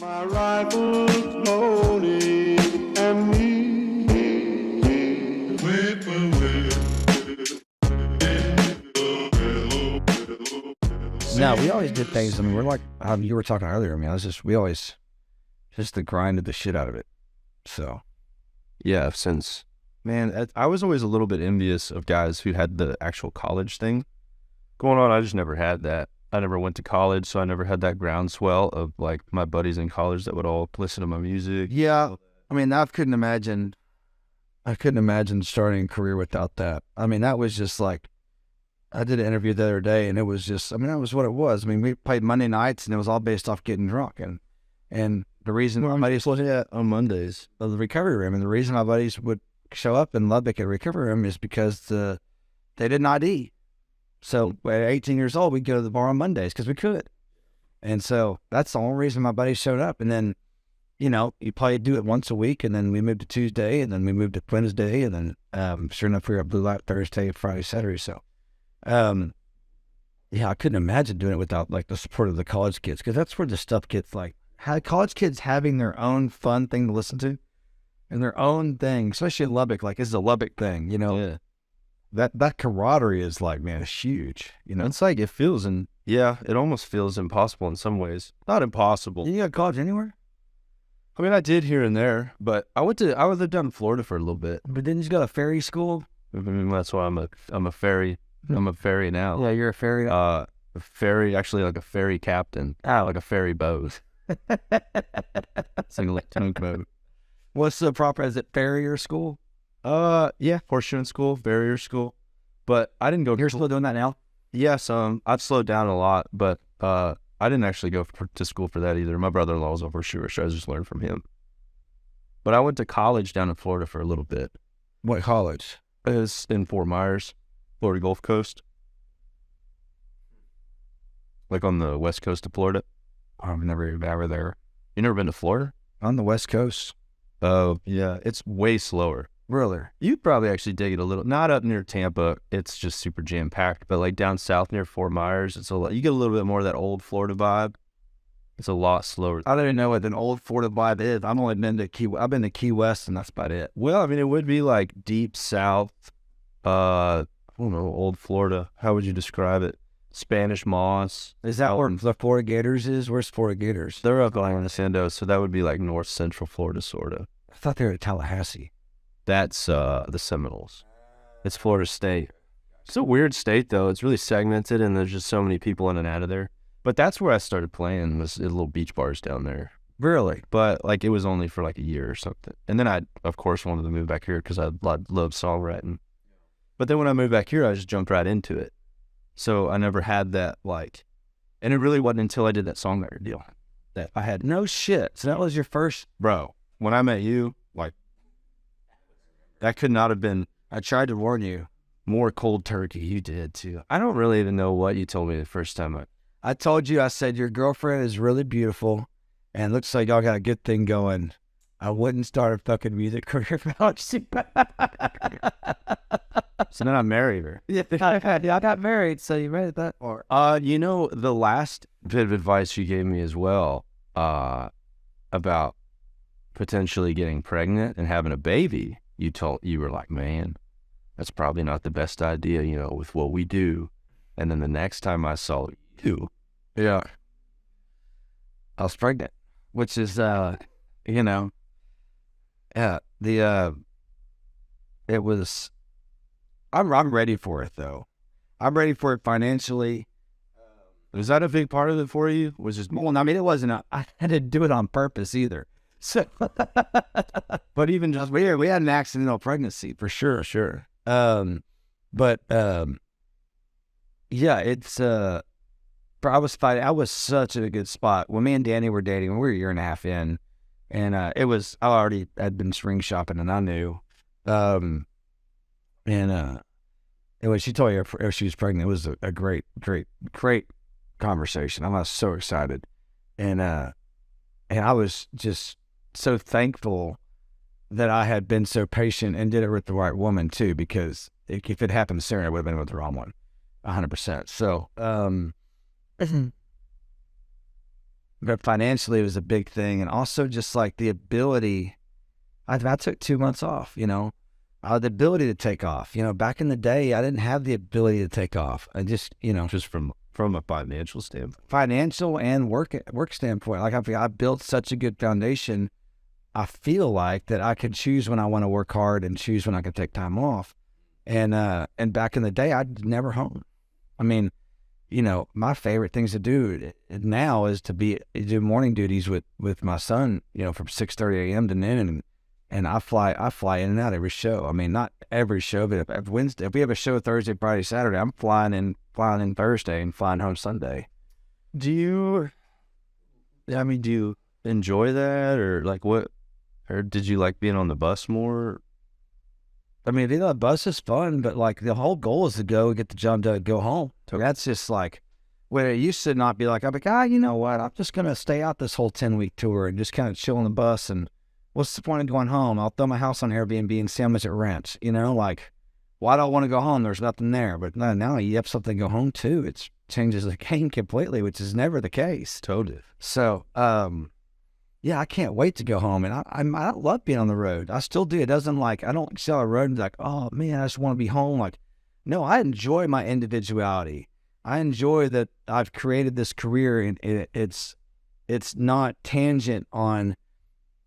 My rifle's loaded and me. No, we always did things. I mean, we're like you were talking earlier. I mean, we always just the grinded the shit out of it. So, yeah, man, I was always a little bit envious of guys who had the actual college thing going on. I just never had that. I never went to college, so I never had that groundswell of like my buddies in college that would all listen to my music. yeah, I mean, I couldn't imagine starting a career without that. I mean, that was just like, I did an interview the other day, and it was just, I mean, that was what it was. I mean, we played Monday nights, and it was all based off getting drunk, and the reason my buddies on Mondays, the recovery room, and the reason my buddies would show up in Lubbock at the recovery room is because they didn't ID. So at 18 years old, we'd go to the bar on Mondays because we could. And so that's the only reason my buddies showed up. And then, you know, you probably do it once a week, and then we moved to Tuesday, and then we moved to Wednesday, and then sure enough, we were at Blue Light Thursday, Friday, Saturday. So, yeah, I couldn't imagine doing it without like the support of the college kids, because that's where the stuff gets like, college kids having their own fun thing to listen to and their own thing, especially in Lubbock, like it's a Lubbock thing, you know. Yeah. That camaraderie is like, man, it's huge. You know, It's like it almost feels impossible in some ways. Not impossible. You got college anywhere? I mean, I did here and there, but I lived down in Florida for a little bit. But then you go to ferry school. I mean, that's why I'm a ferry. I'm a ferry now. Yeah, you're a ferry. Actually like a ferry captain. Like a ferry boat. It's like a tugboat. What's the proper? Is it farrier school? Yeah, horseshoeing school, barrier school. But I didn't go. You're still doing that now? Yes, I've slowed down a lot, but I didn't actually go to school for that either. My brother-in-law was a horseshoer, so I just learned from him. But I went to college down in Florida for a little bit. What college? It was in Fort Myers, Florida Gulf Coast, like on the west coast of Florida. I've never even been over there. You never been to Florida? On the west coast. Oh, yeah, it's way slower. Really? You'd probably actually dig it a little. Not up near Tampa, it's just super jam-packed, but like down south near Fort Myers, you get a little bit more of that old Florida vibe. It's a lot slower. I don't even know what an old Florida vibe is. I've only been to I've been to Key West, and that's about it. Well, I mean, it would be like deep south, I don't know, old Florida. How would you describe it? Spanish Moss. Is that where the Florida Gators is? Where's Florida Gators? They're up on the Sando, so that would be like north central Florida, sort of. I thought they were at Tallahassee. That's the Seminoles. It's Florida State. It's a weird state, though. It's really segmented, and there's just so many people in and out of there. But that's where I started playing, was little beach bars down there. Really? But like it was only for like a year or something. And then I, of course, wanted to move back here because I love songwriting. But then when I moved back here, I just jumped right into it. So I never had that like, and it really wasn't until I did that songwriter deal that I had. No shit. So that was your first? Bro, when I met you, like, that could not have been. I tried to warn you. More cold turkey. You did too. I don't really even know what you told me the first time. I told you, I said, your girlfriend is really beautiful and looks like y'all got a good thing going. I wouldn't start a fucking music career without you. So then I married her. Yeah, I got married, so you made it that far. You know, the last bit of advice you gave me as well, about potentially getting pregnant and having a baby, you were like, man, that's probably not the best idea, you know, with what we do. And then the next time I saw you, yeah, I was pregnant, which is, you know, yeah, it was, I'm ready for it though. I'm ready for it financially. Was that a big part of it for you? Was just, well, I mean, it wasn't, I didn't do it on purpose either. So, but even just, we had an accidental pregnancy for sure. But, yeah, it's, I was such in a good spot. When me and Danny were dating, we were a year and a half in, and I already had been spring shopping, and I knew. And when she told me she was pregnant, it was a great conversation. I was so excited, and I was just so thankful that I had been so patient and did it with the right woman too, because if it happened sooner, I would have been with the wrong one, 100%. So, but financially it was a big thing. And also just like the ability, I took 2 months off, you know, the ability to take off, you know, back in the day, I didn't have the ability to take off. I just, you know, Just from a financial standpoint. financial and work standpoint, like I built such a good foundation. I feel like that I could choose when I want to work hard and choose when I can take time off. And back in the day, I'd never home. I mean, you know, my favorite things to do now is to do morning duties with my son, you know, from 6:30 a.m. to noon. And I fly in and out every show. I mean, not every show, but if we have a show Thursday, Friday, Saturday, I'm flying in Thursday and flying home Sunday. Do you enjoy that, or like what, or did you like being on the bus more? I mean, the bus is fun, but like the whole goal is to go get the job done, go home. So that's just like, where it used to not be like, I'm like, you know what? I'm just going to stay out this whole 10-week tour and just kind of chill on the bus. And what's the point of going home? I'll throw my house on Airbnb and see how much it rents. You know, like, why do I want to go home? There's nothing there. But now you have something to go home to. It changes the game completely, which is never the case. Totally. So, yeah, I can't wait to go home. And I love being on the road. I still do. It doesn't like, I don't sit on the road and be like, oh man, I just want to be home. Like, no, I enjoy my individuality. I enjoy that I've created this career, and it's not tangent on,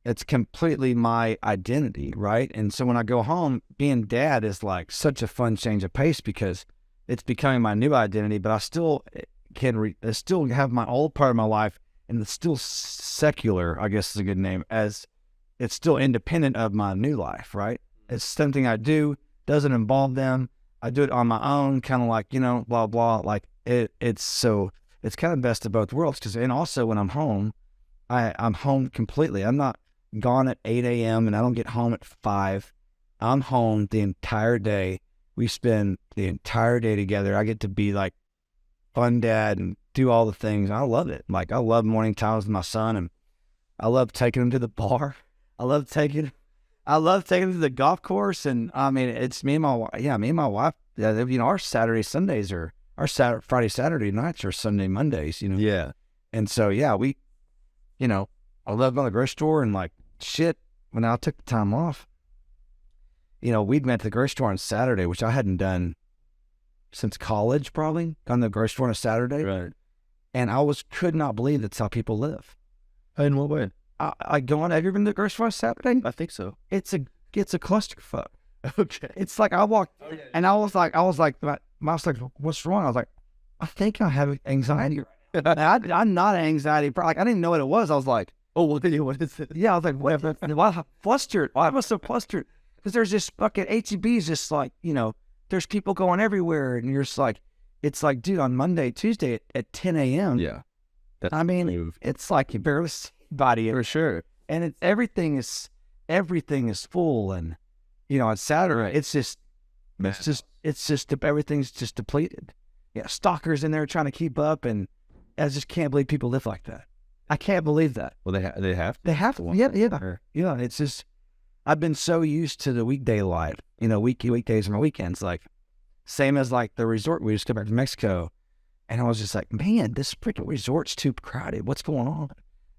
it's completely my identity, right? And so when I go home, being dad is like such a fun change of pace because it's becoming my new identity, but I still I still have my old part of my life, and it's still secular, I guess is a good name, as it's still independent of my new life, right? It's something I do, doesn't involve them. I do it on my own, kind of like, you know, blah, blah. Like it's kind of best of both worlds. And also when I'm home, I'm home completely. I'm not gone at 8 a.m. and I don't get home at 5. I'm home the entire day. We spend the entire day together. I get to be like fun dad and do all the things. I love it. Like, I love morning times with my son, and I love taking him to the bar. I love taking him to the golf course. And I mean, it's me and my wife. Yeah, me and my wife. Yeah, you know, our Friday, Saturday nights are Sunday, Mondays, you know? Yeah. And so, yeah, we, you know, I love going to the grocery store, and like, shit, when I took the time off, you know, we'd met at the grocery store on Saturday, which I hadn't done since college, probably, gone to the grocery store on a Saturday. Right. And could not believe that's how people live. In what way? I go on, have you ever been to the grocery store on Saturday? I think so. It's a clusterfuck. Okay. It's like I walked, and I was like, what's wrong? I was like, I think I have anxiety. I'm not an anxiety. Like, I didn't know what it was. I was like, Oh, what is it? yeah. I was like, why flustered? Why am I so flustered? Because there's this fucking HEB's just like, you know, there's people going everywhere, and you're just like, it's like, dude, on Monday, Tuesday at 10 a.m. Yeah. I mean, it's like you barely see anybody. For sure. And everything is full, and you know, on Saturday, it's just everything's just depleted. Yeah, stalkers in there trying to keep up, and I just can't believe people live like that. I can't believe that. Well, they have to. They have to. Yeah. It's just, I've been so used to the weekday life, you know, weekdays and my weekends, like same as like the resort. We just got back to Mexico, and I was just like, man, this freaking resort's too crowded. What's going on?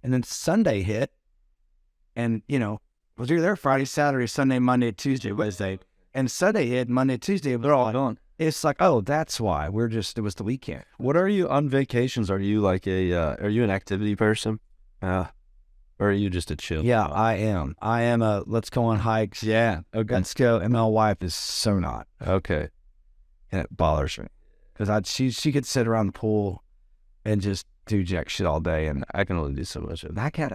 And then Sunday hit, and you know, was you there Friday, Saturday, Sunday, Monday, Tuesday, Wednesday, and Sunday hit, Monday, Tuesday, they're all gone. It's like, oh, that's why it was the weekend. What are you on vacations? Are you like are you an activity person? Or are you just a chill? Yeah, I am. Let's go on hikes. Yeah. Okay. Let's go. And my wife is so not. Okay. And it bothers me. Because she could sit around the pool and just do jack shit all day. And I can only do so much of that. I can't.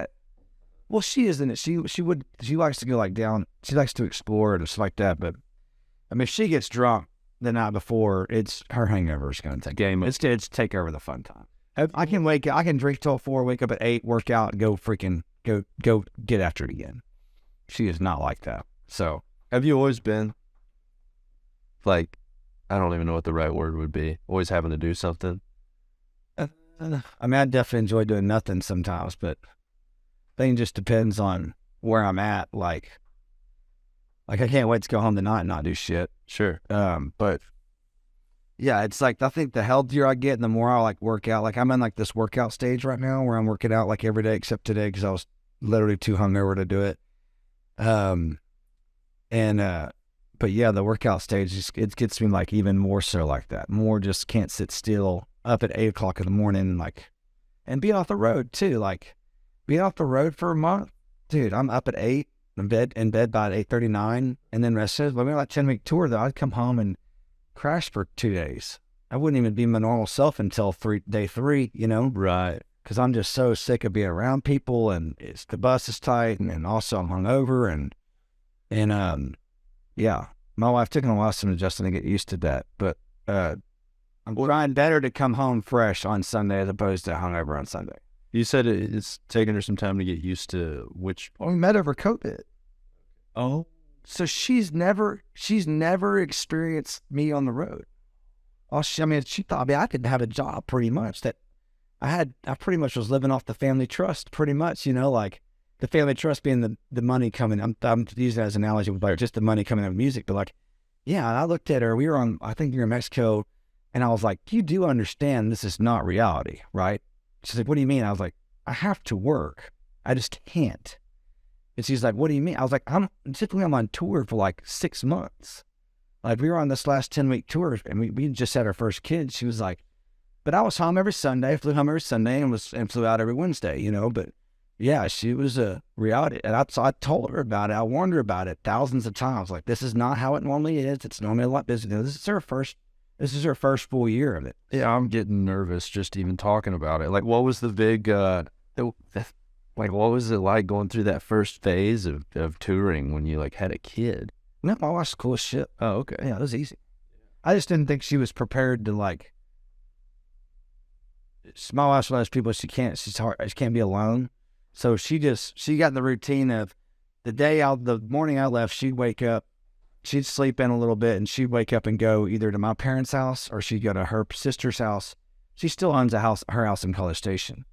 Well, she isn't it. She likes to go like down. She likes to explore and stuff like that. But I mean, if she gets drunk the night before, it's her hangover is going to take over the fun time. I can drink till 4, wake up at 8, work out, and go get after it again. She is not like that. So, have you always been like, I don't even know what the right word would be, always having to do something? I mean, I definitely enjoy doing nothing sometimes, but I think it just depends on where I'm at. Like I can't wait to go home tonight and not do shit. Sure. But Yeah, it's like I think the healthier I get, and the more I like work out. Like I'm in like this workout stage right now where I'm working out like every day except today because I was literally too hungover to do it. Um, and but yeah, the workout stage it gets me like even more so like that. More just can't sit still. Up at 8 o'clock in the morning, like, and being off the road too. Like being off the road for a month, dude. I'm up at 8 in bed by 8:39, and then rest of when we were like 10-week tour though, I'd come home and crash for 2 days. I wouldn't even be my normal self until day 3, you know? Right. Because I'm just so sick of being around people, and the bus is tight, and also I'm hungover, and yeah, my wife took a while some adjusting to get used to that, but I'm trying better to come home fresh on Sunday as opposed to hungover on Sunday. You said it's taken her some time to get used to which. Well, we met over COVID. Oh. So she's never experienced me on the road. She thought I could have a job pretty much that I pretty much was living off the family trust pretty much, you know, like the family trust being the money coming. I'm using that as an analogy with like just the money coming out of music, but like, yeah, and I looked at her, I think we were in Mexico, and I was like, you do understand this is not reality, right? She's like, what do you mean? I was like, I have to work. I just can't. And she's like, what do you mean? I was like, I'm on tour for like 6 months. Like we were on this last 10-week tour, and we just had our first kid. She was like, but I was home every Sunday, flew home every Sunday, and flew out every Wednesday, you know. But yeah, she was a reality. And I told her about it. I warned her about it thousands of times. Like, this is not how it normally is. It's normally a lot busier. This is her first full year of it. Yeah, I'm getting nervous just even talking about it. Like, what was the big, like, what was it like going through that first phase of touring when you, like, had a kid? No, my wife's cool as shit. Oh, okay. Yeah, it was easy. I just didn't think she was prepared to, like, my wife's one of those people, she can't be alone. So she got in the routine of the morning I left, she'd wake up, she'd sleep in a little bit, and she'd wake up and go either to my parents' house or she'd go to her sister's house. She still owns her house in College Station.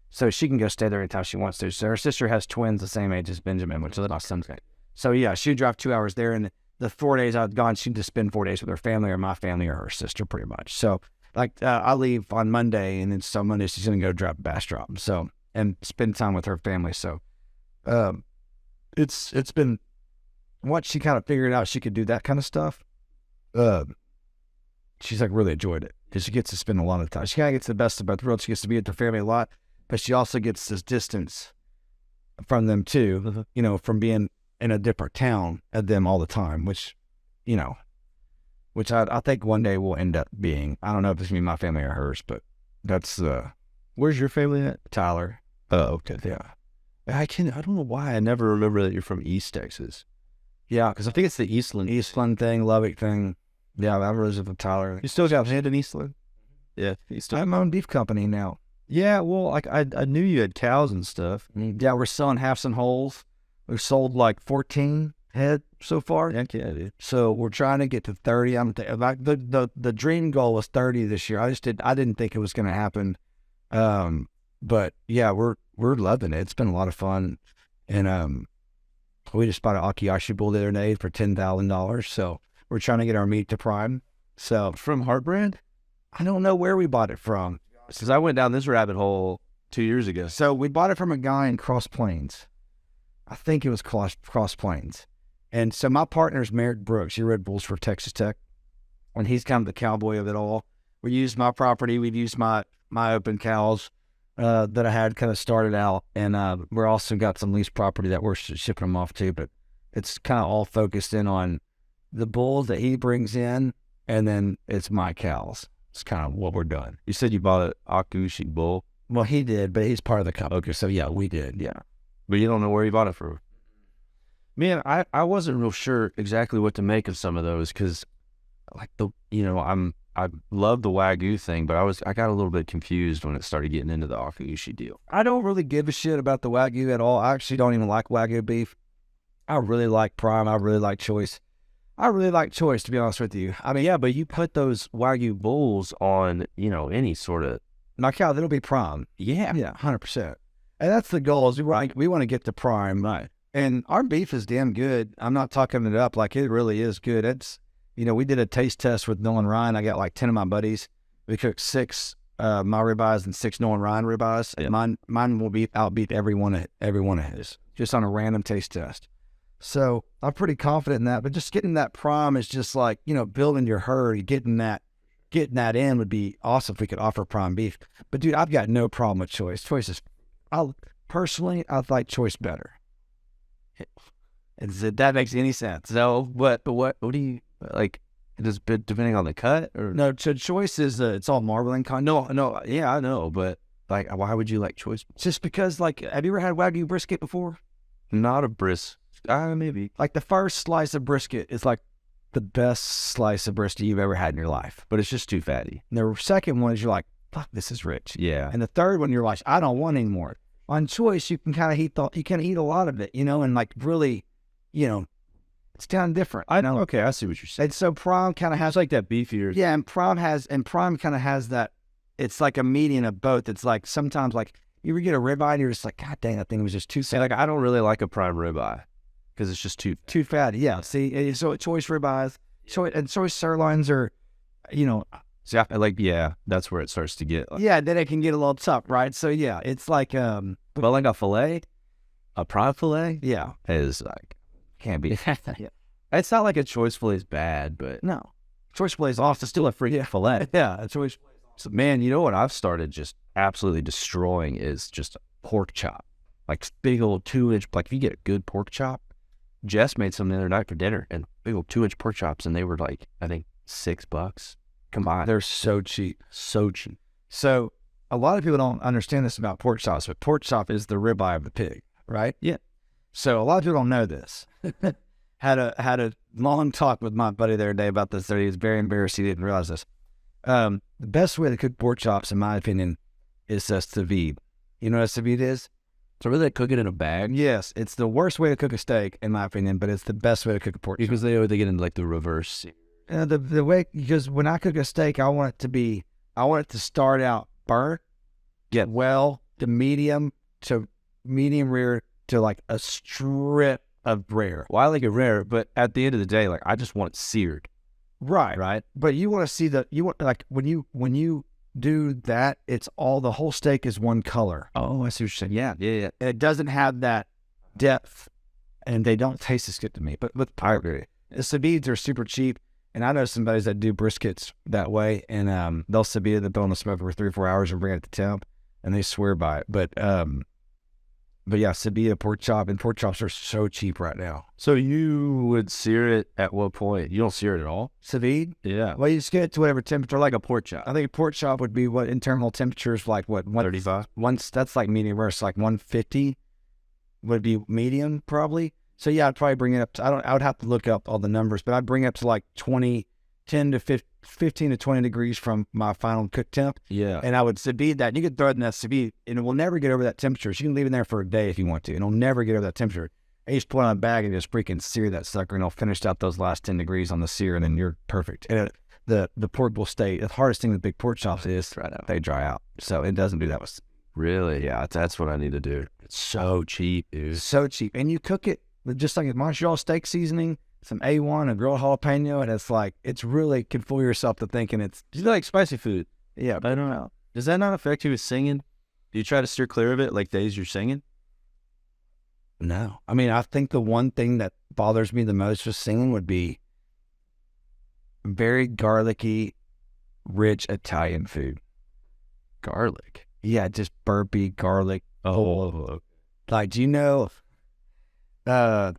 So she can go stay there anytime she wants to. So her sister has twins the same age as Benjamin, which is my son's guy. So yeah, she'd drive 2 hours there, and the 4 days I'd gone, she'd just spend 4 days with her family or my family or her sister pretty much. So like I leave on Monday, and then some Monday she's going to go drop bass drop. So, and spend time with her family. So it's been, once she kind of figured out she could do that kind of stuff, she's like really enjoyed it because she gets to spend a lot of time. She kind of gets the best of both worlds. She gets to be with her family a lot, but she also gets this distance from them too, you know, from being in a different town at them all the time, which, you know, I think one day will end up being, I don't know if it's me, my family or hers, but that's, where's your family at? Tyler. Oh, okay. Yeah. I don't know why I never remember that you're from East Texas. Yeah, because I think it's the Eastland thing, Lubbock thing. Yeah, I was with Tyler. You still got land in Eastland? Yeah. I have my own beef company now. Yeah, well, like I knew you had cows and stuff. Yeah, we're selling halves and wholes. We've sold like 14 head so far. Yeah, dude. So we're trying to get to 30. Like the dream goal was 30 this year. I didn't think it was going to happen. But yeah, we're loving it. It's been a lot of fun. And we just bought an Akiashi bull the other day for $10,000. So we're trying to get our meat to prime. So from Heartbrand? I don't know where we bought it from. Because I went down this rabbit hole 2 years ago. So we bought it from a guy in Cross Plains. I think it was Cross Plains. And so my partner's Merrick Brooks. He rode bulls for Texas Tech. And he's kind of the cowboy of it all. We used my property. We've used my open cows that I had kind of started out. And we're also got some leased property that we're shipping them off to. But it's kind of all focused in on the bulls that he brings in. And then it's my cows. It's kind of what we're doing. You said you bought an Akushi bull? Well, he did, but he's part of the company. Okay, so yeah, we did, yeah. But you don't know where you bought it from? Man, I wasn't real sure exactly what to make of some of those because, like, I love the Wagyu thing, but I got a little bit confused when it started getting into the Akushi deal. I don't really give a shit about the Wagyu at all. I actually don't even like Wagyu beef. I really like Prime. I really like Choice. To be honest with you. I mean, yeah, but you put those Wagyu bulls on, any sort of... My cow, that'll be Prime. Yeah. Yeah, 100%. And that's the goal is we want to get to Prime. Right. And our beef is damn good. I'm not talking it up. Like, it really is good. we did a taste test with Nolan Ryan. I got like 10 of my buddies. We cooked 6 my ribeyes and 6 Nolan Ryan ribeyes. Yeah. Mine will outbeat every one of his, just on a random taste test. So I'm pretty confident in that. But just getting that prime is just like, building your herd, getting that in would be awesome if we could offer prime beef. But dude, I've got no problem with Choice. Choice is, I like Choice better. If that makes any sense. No, but what do you like? Does depending on the cut or no? So Choice is it's all marbling kind. No, yeah, I know, but like, why would you like Choice? Just because, like, have you ever had Wagyu brisket before? Not a brisket. Maybe. Like the first slice of brisket is like the best slice of brisket you've ever had in your life, but it's just too fatty. And the second one is you're like, fuck, this is rich. Yeah. And the third one you're like, I don't want any more. On Choice, you can kind of eat a lot of it, and like really, it's kind of different. I know. Okay, I see what you're saying. And so prime kind of has like that beefier. Yeah, and prime kind of has that. It's like a median of both. It's like sometimes like you ever get a ribeye and you're just like, God dang, that thing was just too. Like I don't really like a prime ribeye because it's just too fatty. Yeah. See, so Choice ribeyes, Choice sirloins are, See, that's where it starts to get. Yeah, then it can get a little tough, right? So yeah, it's like but like a prime fillet, yeah, is like can't be. Yeah. It's not like a Choice fillet is bad, but no, Choice fillet is awesome. It's still a freaking fillet. Yeah, a Choice. So man, you know what I've started just absolutely destroying is just a pork chop, like big old 2-inch. Like if you get a good pork chop, Jess made some the other night for dinner, and big old 2-inch pork chops, and they were like I think $6 combined. They're so cheap. So a lot of people don't understand this about pork chops, but pork chop is the ribeye of the pig, right? Yeah. So a lot of people don't know this. Had a long talk with my buddy the other day about this. He was very embarrassed. He didn't realize this. The best way to cook pork chops, in my opinion, is a sous vide. You know what a sous vide is? So really, they cook it in a bag? Yes. It's the worst way to cook a steak, in my opinion, but it's the best way to cook a pork chop. Because they get into like the reverse. The way, because when I cook a steak, I want it to start out burnt, get well to medium rare to like a strip of rare. Well, I like it rare, but at the end of the day, like I just want it seared. Right. But you want to see like when you do that, it's all, the whole steak is one color. Oh, I see what you're saying. Yeah. And it doesn't have that depth, and they don't taste as good to me. But I agree. The sous vides are super cheap. And I know some buddies that do briskets that way, and they'll sous vide the bone on the smoker for 3 or 4 hours and bring it to temp, and they swear by it. But yeah, sous vide pork chop, and pork chops are so cheap right now. So you would sear it at what point? You don't sear it at all? Sous vide? Yeah. Well, you just get it to whatever temperature, like a pork chop. I think a pork chop would be what internal temperatures, like what? 35? That's like medium rare, so like 150 would be medium probably. So yeah, I'd probably bring it up to, I would have to look up all the numbers, but I'd bring it up to like 15 to 20 degrees from my final cook temp. Yeah. And I would sous vide that. You could throw it in that sous vide, and it will never get over that temperature. So you can leave it in there for a day if you want to. It'll never get over that temperature. And you just put it on a bag and just freaking sear that sucker, and it'll finish out those last 10 degrees on the sear, and then you're perfect. And the pork will stay. The hardest thing with big pork chops is they dry out. So it doesn't do that with. Really? Yeah, that's what I need to do. It's so cheap, dude. So cheap. And you cook it with just like a Montreal steak seasoning, some A1, a grilled jalapeno, and it's like, it's really can fool yourself to thinking it's. Do you like spicy food? Yeah. I don't know. Does that not affect you with singing? Do you try to steer clear of it like days you're singing? No. I mean, I think the one thing that bothers me the most with singing would be very garlicky, rich Italian food. Garlic? Yeah, just burpy garlic. Oh. Like, do you know? Oh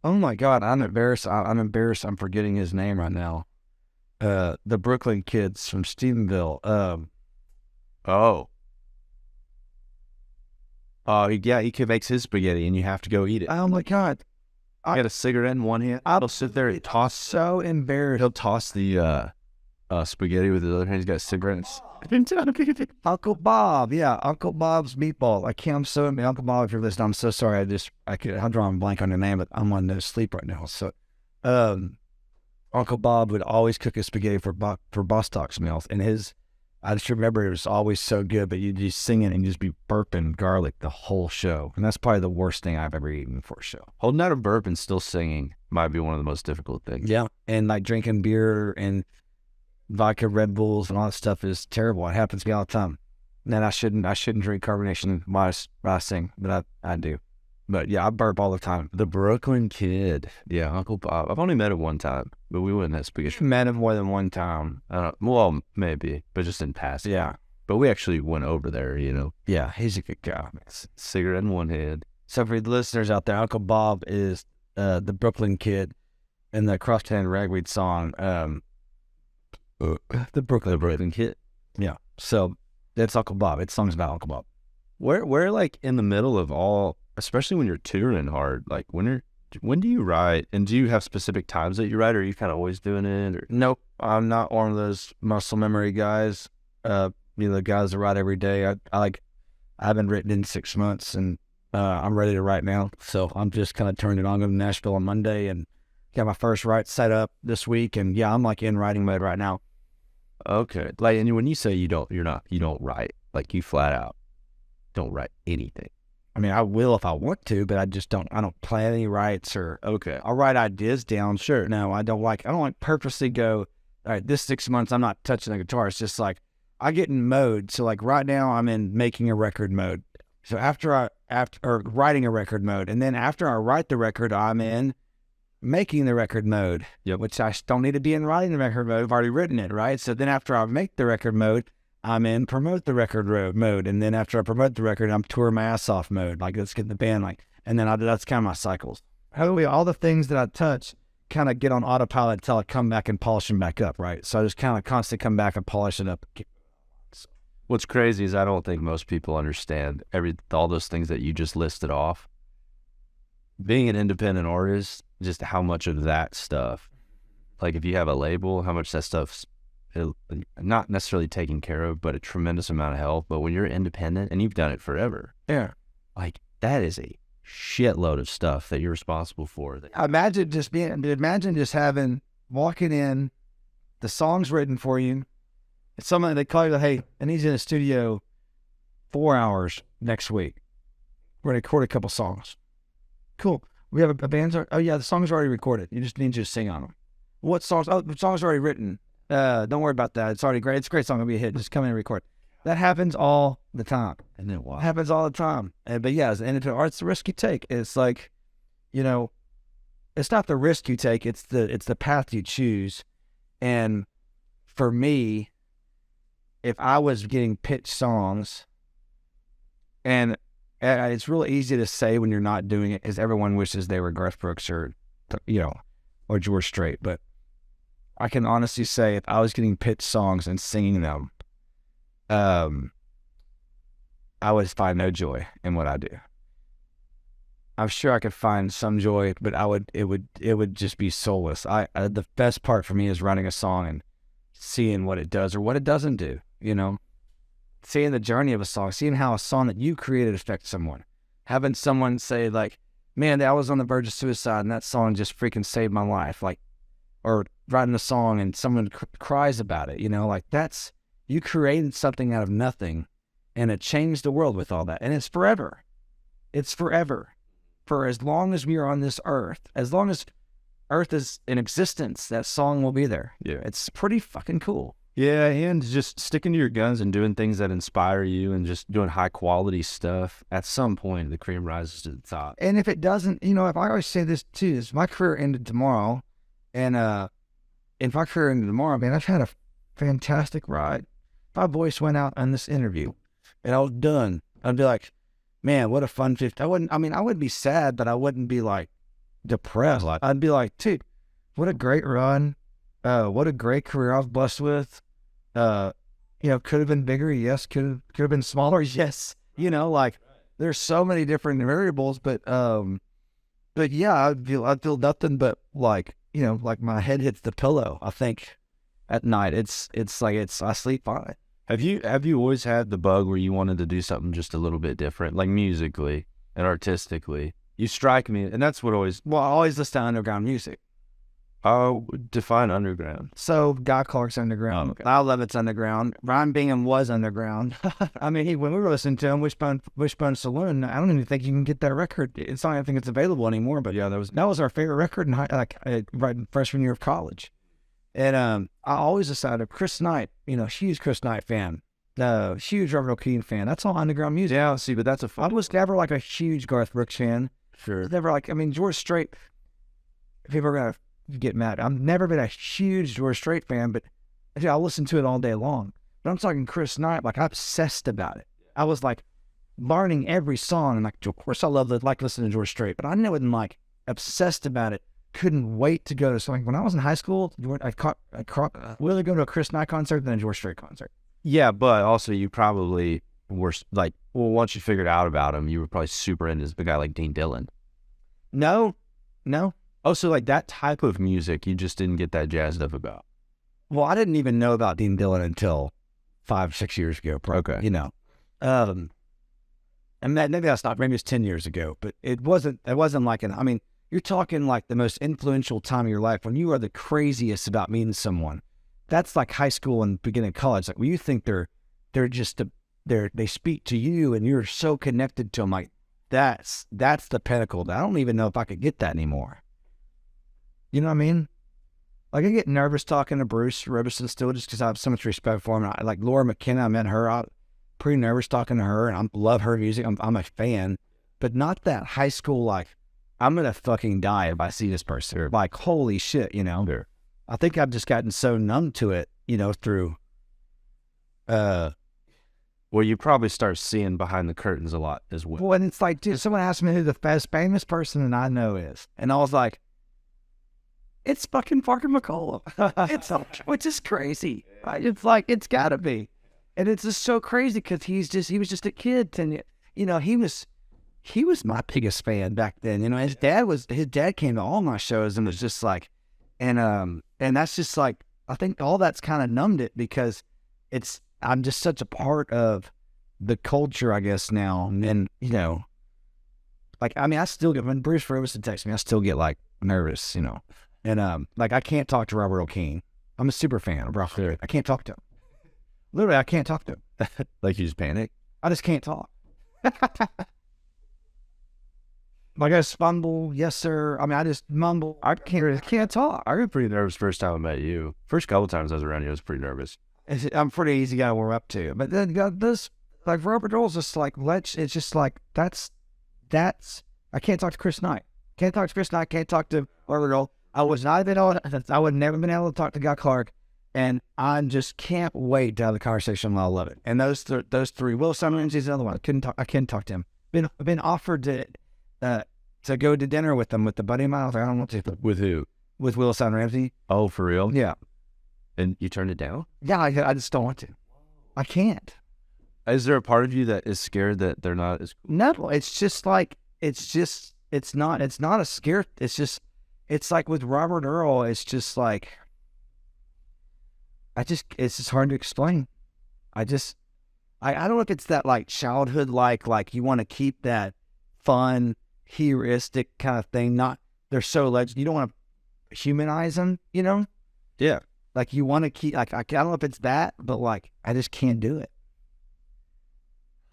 my God, I'm embarrassed. I'm forgetting his name right now. The Brooklyn kids from Stephenville. He makes his spaghetti, and you have to go eat it. Oh my God, I got a cigarette in one hand. I'll sit there and toss. So embarrassed. He'll toss the spaghetti with his other hand. He's got cigarettes. Uncle Bob, yeah, Uncle Bob's meatball. I'm so Uncle Bob, if you're listening, I'm so sorry. I'm drawing a blank on your name, but I'm on no sleep right now. So, Uncle Bob would always cook his spaghetti for Bostock's meals, and his I just remember it was always so good, but you'd just sing it and just be burping garlic the whole show. And that's probably the worst thing I've ever eaten for a show. Holding out a burp and still singing might be one of the most difficult things. Yeah. And like drinking beer and vodka Red Bulls and all that stuff is terrible. It happens to me all the time. And I shouldn't drink carbonation while I sing, but I do. But yeah, I burp all the time. The Brooklyn Kid. Yeah, Uncle Bob. I've only met him one time, but we went that spaghetti. Met him more than one time. Well, maybe, but just in passing. Yeah. But we actually went over there, you know. Yeah, he's a good guy. Cigarette in one hand. So for the listeners out there, Uncle Bob is the Brooklyn Kid in the Crosstown Ragweed song, the Brooklyn Kid. Yeah. So that's Uncle Bob. It's songs about Uncle Bob. We're like in the middle of all, especially when you're touring hard. Like when do you write, and do you have specific times that you write, or are you kind of always doing it? Or? Nope, I'm not one of those muscle memory guys. The guys that write every day. I haven't written in 6 months, and I'm ready to write now. So I'm just kind of turning it on. Going to Nashville on Monday, and got my first write set up this week, and yeah, I'm like in writing mode right now. Okay, like, and when you say you don't write, like you flat out don't write anything. I mean, I will if I want to, but I just don't. I don't plan any writes, or okay, I'll write ideas down. Sure. No, I don't like purposely go, all right, this 6 months I'm not touching the guitar. It's just like I get in mode. So like right now I'm in making a record mode. So after writing a record mode, and then after I write the record, I'm in making the record mode. Yep. Which I don't need to be in writing the record mode. I've already written it, right? So then after I make the record mode, I'm in promote the record mode, and then after I promote the record, I'm tour my ass off mode. Like, let's get the band, like, and then that's kind of my cycles. All the things that I touch kind of get on autopilot until I come back and polish them back up, right? So I just kind of constantly come back and polish it up. What's crazy is I don't think most people understand all those things that you just listed off. Being an independent artist, just how much of that stuff, like if you have a label, how much that stuff's not necessarily taken care of, but a tremendous amount of help. But when you're independent and you've done it forever, yeah, like that is a shitload of stuff that you're responsible for. Imagine just walking in, the song's written for you. It's something they call you, hey, and he's in the studio 4 hours next week. We're going to record a couple songs. Cool. We have a band. Oh yeah, the song's already recorded. You just need to sing on them. What songs? Oh, the song's already written. Don't worry about that. It's already great. It's a great song. It'll be a hit. Just come in and record. That happens all the time. And then what? It happens all the time. But yeah, as an independent artist, it's the risk you take. It's like, it's not the risk you take. It's the path you choose. And for me, if I was getting pitched songs, and it's really easy to say when you're not doing it, because everyone wishes they were Garth Brooks or George Strait, but I can honestly say if I was getting pitched songs and singing them, I would find no joy in what I do. I'm sure I could find some joy, but it would just be soulless. The best part for me is writing a song and seeing what it does or what it doesn't do, seeing the journey of a song, seeing how a song that you created affects someone, having someone say like, man, I was on the verge of suicide and that song just freaking saved my life. Like, or writing a song and someone cries about it, like that's, you created something out of nothing and it changed the world with all that. And it's forever. It's forever. For as long as we are on this earth, as long as earth is in existence, that song will be there. Yeah. It's pretty fucking cool. Yeah. And just sticking to your guns and doing things that inspire you and just doing high quality stuff. At some point, the cream rises to the top. And if it doesn't, if I always say this too, is my career ended tomorrow. And if my career ended tomorrow, man, I've had a fantastic ride. If my voice went out on this interview and I was done, I'd be like, man, what a fun 50. I wouldn't be sad, but I wouldn't be like depressed. I'd be like, dude, what a great run. What a great career I was blessed with. Could have been bigger. Yes. Could have been smaller. Yes. There's so many different variables, but yeah, I feel nothing but like my head hits the pillow. I think at night I sleep fine. Have you always had the bug where you wanted to do something just a little bit different, like musically and artistically? You strike me, and that's what I always listen to underground music. Oh, define underground. So Guy Clark's underground. Oh, okay. Lyle Lovett's underground. Ryan Bingham was underground. I mean, when we were listening to him, Wishbone Saloon, I don't even think you can get that record. It's not. I think it's available anymore. But yeah, that was our favorite record in right in freshman year of college. And I always decided Chris Knight. Huge Chris Knight fan. Huge Robert Earl Keen fan. That's all underground music. Yeah, see, but that's I was never like a huge Garth Brooks fan. Sure. Never like. I mean, George Strait. People are gonna get mad. I've never been a huge George Strait fan, but I listen to it all day long. But I'm talking Chris Knight, like I'm obsessed about it. I was like learning every song, and like of course I like listening to George Strait, but I wasn't like obsessed about it. Couldn't wait to go to something. When I was in high school, I rather go to a Chris Knight concert than a George Strait concert. Yeah, but also you probably were like, well, once you figured out about him, you were probably super into a guy like Dean Dillon. No. Oh, so like that type of music, you just didn't get that jazzed up about. Well, I didn't even know about Dean Dillon until 5-6 years ago. Okay. And maybe that's not. Maybe it's 10 years ago, but it wasn't like I mean, you're talking like the most influential time of your life when you are the craziest about meeting someone. That's like high school and beginning of college. Like when you think they speak to you and you're so connected to them. Like that's the pinnacle. I don't even know if I could get that anymore. You know what I mean? Like I get nervous talking to Bruce Robertson still just because I have so much respect for him. Like Laura McKenna, I met her. I'm pretty nervous talking to her, and I love her music. I'm a fan, but not that high school like I'm gonna fucking die if I see this person. Sure. Like holy shit, Sure. I think I've just gotten so numb to it, through. Well, you probably start seeing behind the curtains a lot as well. Well, and it's like, dude, someone asked me who the most famous person that I know is, and I was like, it's fucking Parker McCollum. Which is crazy. Right? It's like, it's gotta be. And it's just so crazy because he was just a kid. And, he was my biggest fan back then. His dad came to all my shows and was just like, and that's just like, I think all that's kind of numbed it because I'm just such a part of the culture, I guess now. And, like, I mean, I still get, when Bruce Robertson texts me, I still get like nervous, And like I can't talk to Robert Earl Keen. I'm a super fan of Robert. Sure. I can't talk to him. Literally, I can't talk to him. Like you just panic? I just can't talk. Like I just mumble, yes sir. I mean, I just mumble. I can't talk. I got pretty nervous first time I met you. First couple times I was around you, I was pretty nervous. I'm pretty easy guy to warm up to. But then this, like Robert Earl's just like, it's just like, that's, I can't talk to Chris Knight. Can't talk to Chris Knight. Can't talk to Robert Earl. I would never been able to talk to Guy Clark, and I just can't wait to have the conversation. I love it. And those three, Will Summerlin's the other one. I couldn't talk to him. Been offered to go to dinner with them with the buddy of mine. I was like, I don't want to. With who? With Will Ramsey. Oh, for real? Yeah. And you turned it down? Yeah, I just don't want to. I can't. Is there a part of you that is scared that they're not as cool? No, it's just like it's not a scare. It's like with Robert Earl, it's just like, it's just hard to explain. I don't know if it's that like childhood, like you want to keep that fun, heuristic kind of thing. Not, they're so legend. You don't want to humanize them, Yeah. Like you want to keep, like, I don't know if it's that, but like, I just can't do it.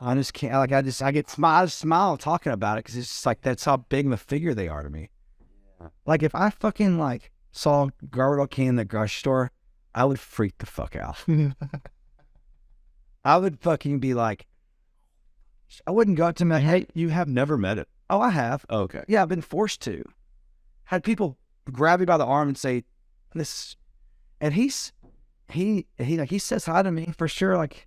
I just can't, like, I smile talking about it because it's just like, that's how big of a figure they are to me. Like, if I fucking, like, saw Jarrod Keen in the grocery store, I would freak the fuck out. I would fucking be like, I wouldn't go up to him like, hey, You have never met it. oh, I have. Oh, okay. Yeah, I've been forced to. Had people grab me by the arm and say, this, and he says hi to me for sure. Like,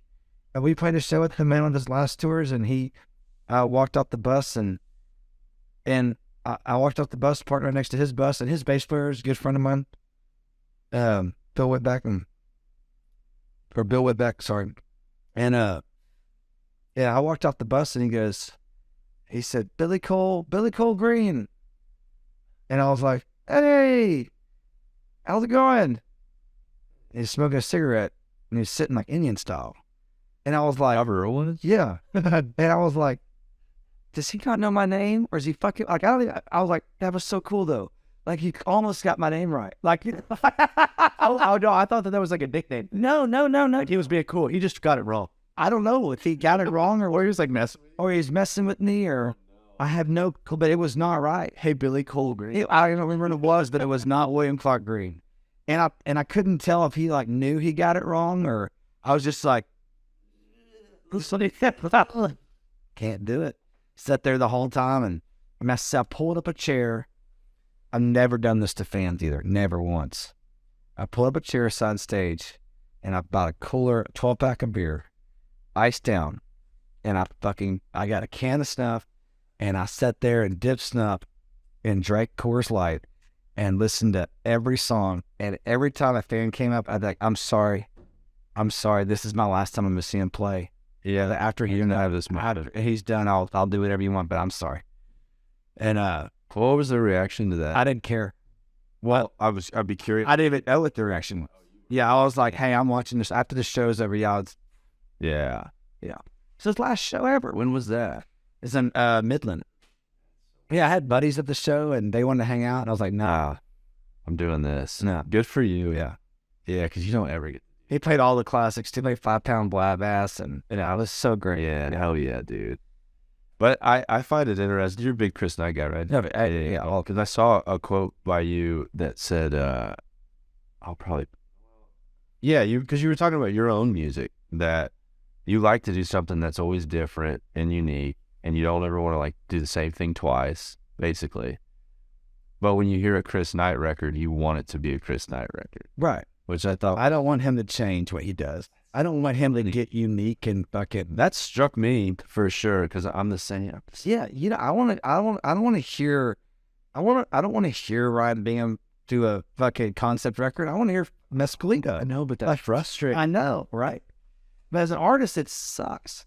we played a show with him on his last tours, and he walked off the bus, and I walked off the bus, parked right next to his bus, and his bass player is a good friend of mine, Bill Whitbeck, sorry. And I walked off the bus, and he said, Billy Cole Green. And I was like, hey, how's it going? And he's smoking a cigarette, and he's sitting like Indian style. And I was like, Robert Earl was? yeah. And I was like, does he not know my name? Or is he fucking, like, I was like, that was so cool though. Like, you almost got my name right. Like, Oh no, I thought that was like a nickname. no. Like he was being cool. He just got it wrong. I don't know if he got it wrong Or he was like messing. or he's messing with me, or I have no clue, but it was not right. Hey, Billy Cole Green. I don't remember what it was, but it was not William Clark Green. And I couldn't tell if he like knew he got it wrong, or I was just like, can't do it. Sat there the whole time, and I pulled up a chair. I've never done this to fans either, never once. I pulled up a chair side stage, and I bought a cooler, 12-pack of beer, iced down, and I got a can of snuff, and I sat there and dipped snuff and drank Coors Light and listened to every song. And every time a fan came up, I'd be like, I'm sorry. This is my last time I'm going to see him play. Yeah, After you don't have this. he's done, I'll do whatever you want, but I'm sorry. And What was the reaction to that? I didn't care. Well, I'd be curious. I didn't even know what the reaction was. Yeah, I was like, hey, I'm watching this after the show's over. Yeah, Yeah. it's his last show ever. When was that? It's in Midland. Yeah, I had buddies at the show, and they wanted to hang out, and I was like, nah. I'm doing this. No. Good for you. Yeah. Yeah, because you don't ever get. He played all the classics. He played 5 Pound Blab Ass, and it was so great. Yeah, hell yeah, dude. But I find it interesting. You're a big Chris Knight guy, right? Yeah, but, yeah. Well, because I saw a quote by you that said, I'll probably. Yeah, because you were talking about your own music, that you like to do something that's always different and unique, and you don't ever want to like do the same thing twice, basically. But when you hear a Chris Knight record, you want it to be a Chris Knight record, Right. which I thought I don't want him to change what he does. I don't want him to get unique and fucking. that struck me for sure, because I'm the same. Yeah, I don't want to hear Ryan Bingham do a fucking concept record. I want to hear Mescalita. I know, but that's frustrating. I know, right? But as an artist, it sucks.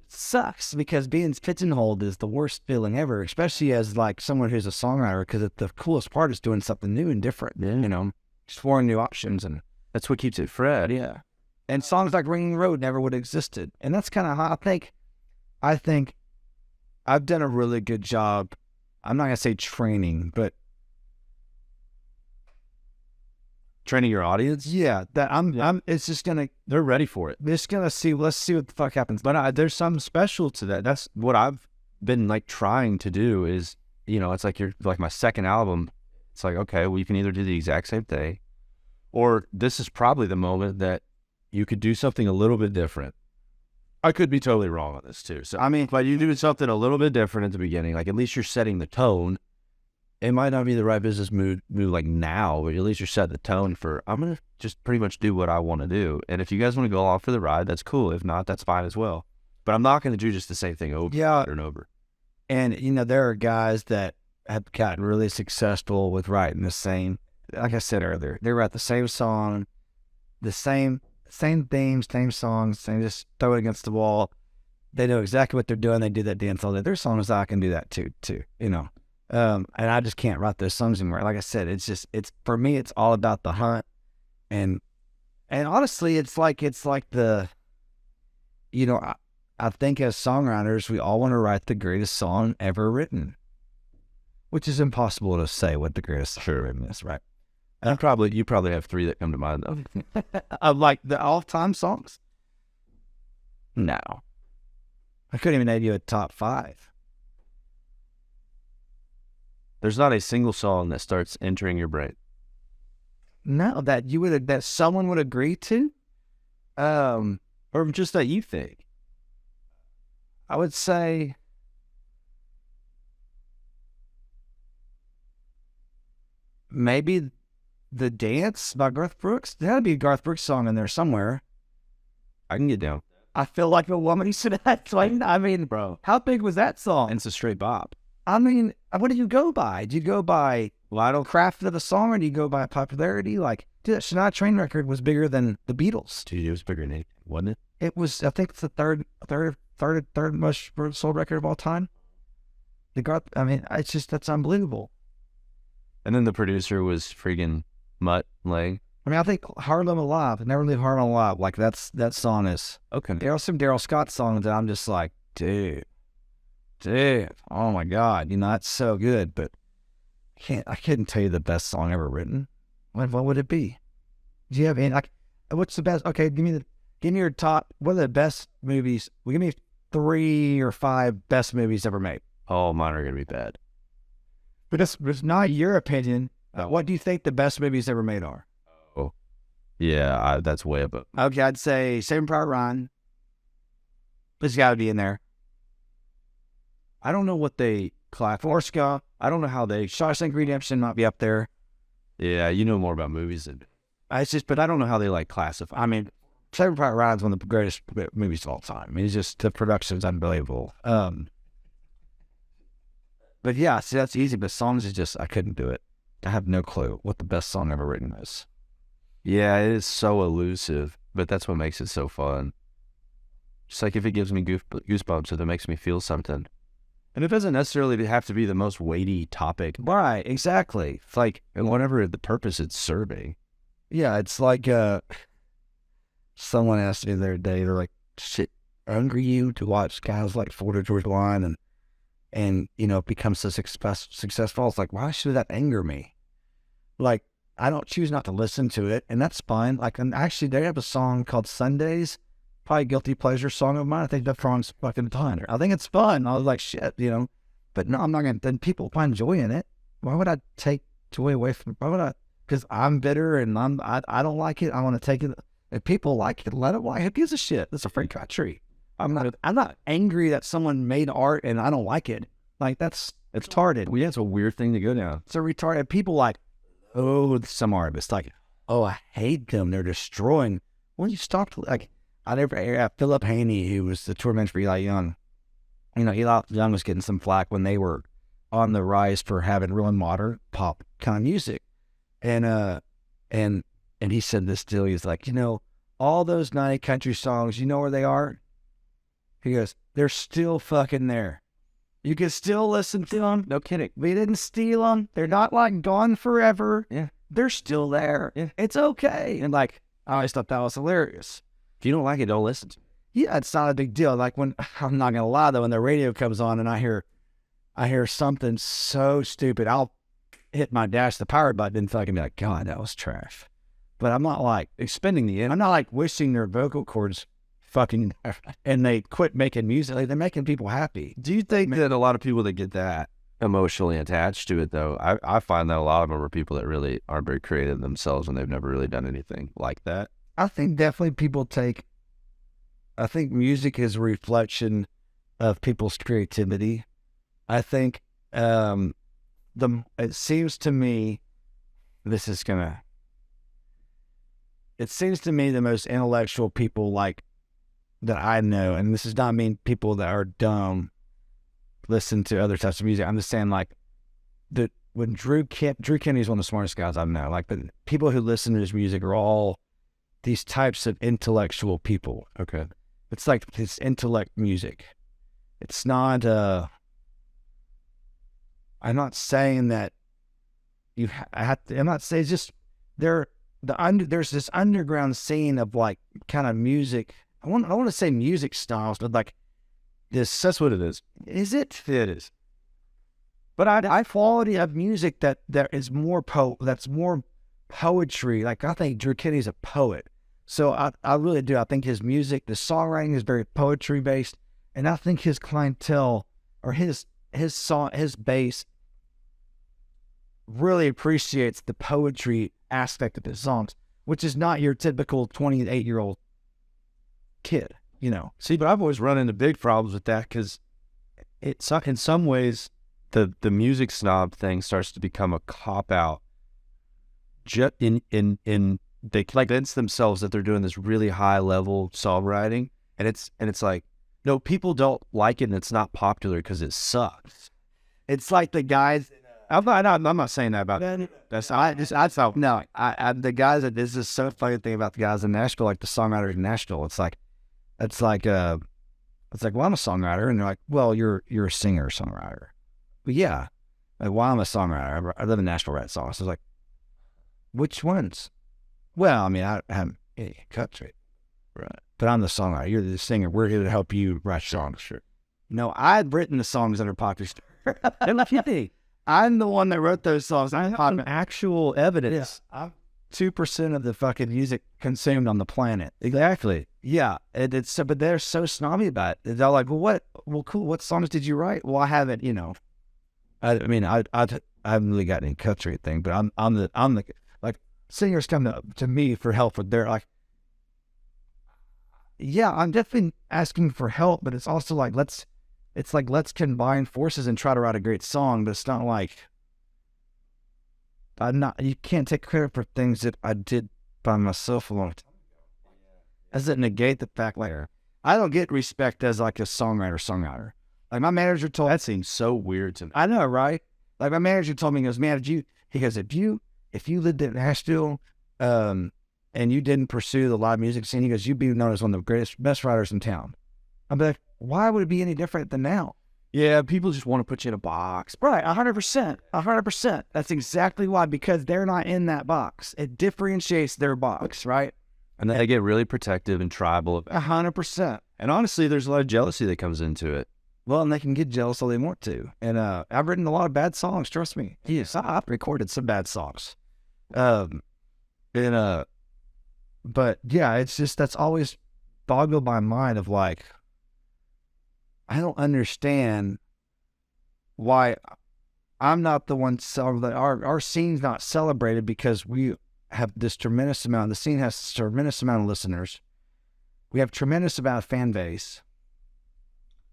It sucks because being pigeonholed is the worst feeling ever, especially as like someone who's a songwriter, because the coolest part is doing something new and different. Yeah. Exploring new options, and That's what keeps it fresh. yeah. And songs like Ringing Road never would have existed. And that's kind of how I think I've done a really good job. I'm not going to say training, but Training your audience. yeah, that it's just going to, They're ready for it. let's see what the fuck happens. But there's something special to that. That's what I've been like trying to do is, it's like like my second album. It's like, okay, well, you can either do the exact same thing, or this is probably the moment that you could do something a little bit different. I could be totally wrong on this too. So, but you do something a little bit different at the beginning. Like, at least you're setting the tone. It might not be the right business move like now, but at least you're setting the tone for, I'm going to just pretty much do what I want to do. And if you guys want to go along for the ride, that's cool. If not, that's fine as well. But I'm not going to do just the same thing over and over. And, there are guys that have gotten really successful with writing the same, like I said earlier, they write the same song, the same themes, same songs, they just throw it against the wall. They know exactly what they're doing. They do that dance all day. There's songs I can do that too. And I just can't write those songs anymore. Like I said, it's for me, it's all about the hunt. And honestly, it's like the, I think as songwriters, we all want to write the greatest song ever written, which is impossible to say what the greatest song ever written is, right? And you probably have 3 that come to mind though. Of like the all-time songs? No. I couldn't even name you a top 5. There's not a single song that starts entering your brain. No, that someone would agree to? Or just that you think. I would say maybe The Dance by Garth Brooks. There had to be a Garth Brooks song in there somewhere. I can get down. I feel like a woman should have explained. Bro, How big was that song? it's a straight bop. What do you go by? Do you go by craft of the song, or do you go by popularity? Like, dude, that Shania Twain record was bigger than the Beatles. Dude, it was bigger than it, wasn't it? It was, I think it's the third most sold record of all time. It's just, that's unbelievable. And then the producer was freaking Mutt Lang. I think Harlem Alive, Never Leave Harlem Alive, like that song is, Okay. there are some Daryl Scott songs that I'm just like, dude, oh my God, that's so good. But I couldn't tell you the best song ever written. What would it be? Do you have any, like, what's the best? Okay, give me your top, what are the best movies? Well, give me 3 or 5 best movies ever made. Oh, mine are going to be bad. But it's not your opinion. What do you think the best movies ever made are? Oh, yeah, that's way above. Okay, I'd say Saving Private Ryan. It's got to be in there. I don't know what they Forrest Gump. I don't know how they. Shawshank Redemption might be up there. Yeah, you know more about movies than. But I don't know how they like classify. I mean, Saving Private Ryan is one of the greatest movies of all time. I mean, it's just, the production's unbelievable. But yeah, see, that's easy. But songs is just, I couldn't do it. I have no clue what the best song ever written is. Yeah, it is so elusive, but that's what makes it so fun. Just like if it gives me goosebumps, if it makes me feel something. And it doesn't necessarily have to be the most weighty topic. Right, exactly. It's like, And whatever the purpose it's serving. yeah, it's like, someone asked me the other day, they're like, shit, hungry you to watch guys like Florida Georgia Line and you know, become so successful. It's like, why should that anger me? Like, I don't choose not to listen to it, and that's fine. Like, and actually, they have a song called Sundays, probably a guilty pleasure song of mine. I think that song's fucking fun. I think it's fun. I was like, shit, you know. But no, I'm not gonna. Then people find joy in it. Why would I take joy away from? Why would I? Because I'm bitter and I don't like it. I want to take it. If people like it, let it. Why? Who gives a shit? It's a free country. I'm not angry that someone made art and I don't like it. Like, it's retarded. Well, yeah, it's a weird thing to go down. It's a retarded. People like, oh, some artists like, oh, I hate them. They're destroying. When you stop to, like, Philip Haney, who was the tour manager for Eli Young. You know, Eli Young was getting some flack when they were on the rise for having real modern pop kind of music, and he said this deal. He's like, you know, all those 90 country songs, you know where they are? He goes, they're still fucking there. You can still listen to them. No kidding. We didn't steal them. They're not like gone forever. Yeah. They're still there. Yeah. It's okay. And like, I always thought that was hilarious. If you don't like it, don't listen to it. Yeah, it's not a big deal. Like, when, I'm not going to lie though, when the radio comes on and I hear something so stupid, I'll hit my the power button and fucking be like, God, that was trash. But I'm not like expending the energy. I'm not like wishing their vocal cords fucking, and they quit making music. Like, they're making people happy. Do you think that a lot of people that get that emotionally attached to it, though, I find that a lot of them are people that really aren't very creative themselves and they've never really done anything like that? I think definitely I think music is a reflection of people's creativity. I think it seems to me the most intellectual people like that I know, and this does not mean people that are dumb listen to other types of music. I'm just saying, like, when Drew Kennedy is one of the smartest guys I know. Like, the people who listen to his music are all these types of intellectual people. Okay. It's like this intellect music. It's not. I'm not saying that I'm not saying, it's just there's this underground scene of like kind of music. I want to say music styles, but like this. That's what it is. Is it? It is. But I quality of music that is more that's more poetry. Like, I think Drew Kennedy's a poet. So I really do. I think his music, the songwriting is very poetry based, and I think his clientele or his base really appreciates the poetry aspect of his songs, which is not your typical 28-year-old kid, you know. See, but I've always run into big problems with that because it's in some ways the music snob thing starts to become a cop out. They convince themselves that they're doing this really high level songwriting, and it's like, no, people don't like it, and it's not popular because it sucks. It's like the guys. I'm not saying that about that's. The guys that this is so funny thing about the guys in Nashville, like the songwriters in Nashville. It's like, well, I'm a songwriter, and they're like, well, you're a singer songwriter. But yeah, like, well, I'm a songwriter. I live in Nashville, write songs. So it's like, which ones? Well, I mean, I haven't cut to it, right? But I'm the songwriter. You're the singer. We're here to help you write songs. Sure. No, I've written the songs that are popular. I'm the one that wrote those songs. I have some actual evidence. I'm 2% of the fucking music consumed on the planet. Exactly. Yeah. It's so, but they're so snobby about it. They're like, well, what? Well, cool. What songs did you write? Well, I haven't. I mean, I haven't really got any cuts or anything, but I'm the like singers come to me for help with their like. Yeah, I'm definitely asking for help, but it's also like let's combine forces and try to write a great song. But it's not like you can't take credit for things that I did by myself a long time ago. Doesn't negate the fact like I don't get respect as like a songwriter. Like my manager told That seems so weird to me. I know, right? Like my manager told me, he goes, man, he goes, if you lived in Nashville, and you didn't pursue the live music scene, he goes, you'd be known as one of the best writers in town. I'm like, why would it be any different than now? Yeah, people just want to put you in a box. Right, 100%. That's exactly why, because they're not in that box. It differentiates their box, right? And they get really protective and tribal about it. 100%. And honestly, there's a lot of jealousy that comes into it. Well, and they can get jealous all they want to. And I've written a lot of bad songs, trust me. Yes, I've recorded some bad songs. But yeah, it's just, that's always boggled my mind of like, I don't understand why I'm not the one, our scene's not celebrated because we have this tremendous amount, the scene has a tremendous amount of listeners. We have tremendous amount of fan base.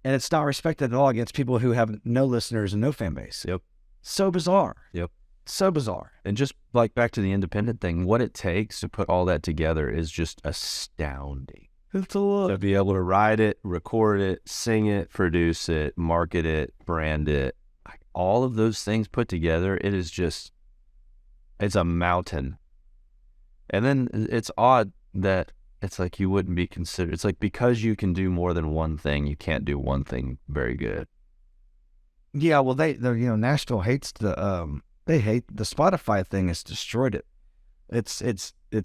And it's not respected at all against people who have no listeners and no fan base. Yep. So bizarre. Yep. So bizarre. And just like back to the independent thing, what it takes to put all that together is just astounding. To be able to write it, record it, sing it, produce it, market it, brand it, like all of those things put together, it's a mountain. And then it's odd that it's like you wouldn't be considered. It's like because you can do more than one thing, you can't do one thing very good. Yeah, well, Nashville hates they hate the Spotify thing. Has destroyed it. It's